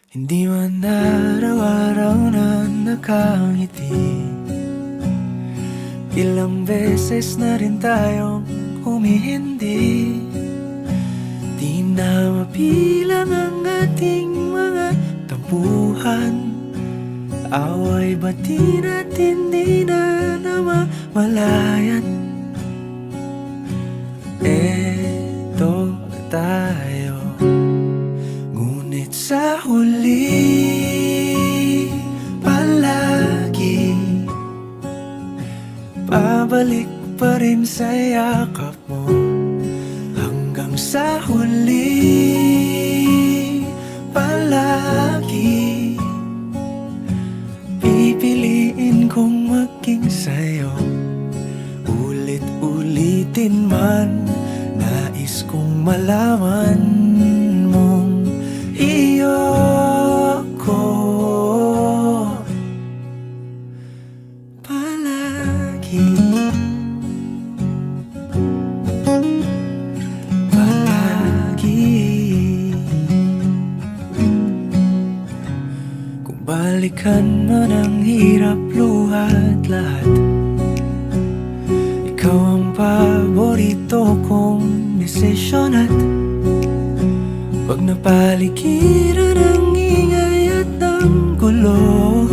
Hindi man araw-araw na nakangiti. Ilang beses na rin tayong humihindi. Di na mabilang ang ating mga tampuhan. Away bati natin di na namamalayan. Eto tayo, ngunit sa huli palagi pabalik pa rin sa yakap mo. Hanggang sa huli palagi pipiliin kong maging sa'yo. Ulit-ulitin man, nais kong malaman mong iyo ko palagi. Kung balikan man ang hirap, luhat lahat, ikaw ang paborito kong desisyon. At pag napaligiran ang ingay at ang gulo,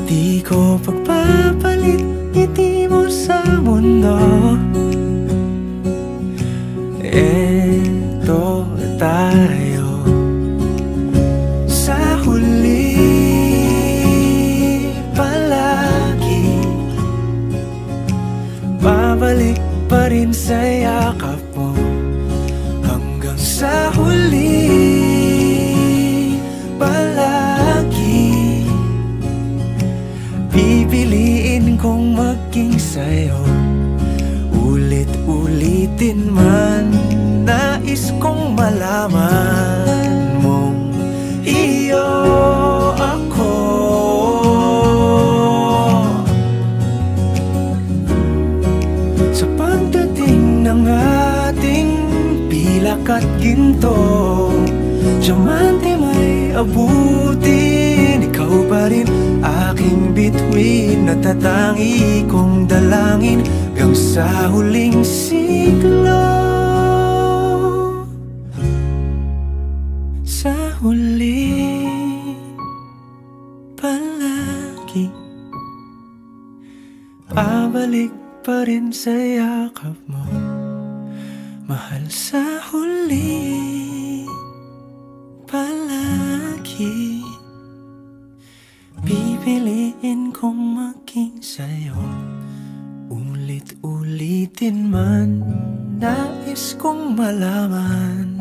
di ko pagpapalit ngiti mo sa mundo. Eto tayo, sa huli palagi babalik pa rin sa yakap mo. Hanggang sa huli palagi pipiliin kong maging sa'yo. Ulit-ulitin man, nais kong malaman mong iyo ako. Sa pagdating ng ating pilak at ginto, diamante may abutin, ikaw pa rin aking bituin. Natatangi kong dalangin hanggang sa huling siglo. Sa huli palagi pabalik pa rin sa yakap mo, mahal. Sa huli palagi pipiliin kong maging sa'yo. Ulit-ulitin man, nais kong malaman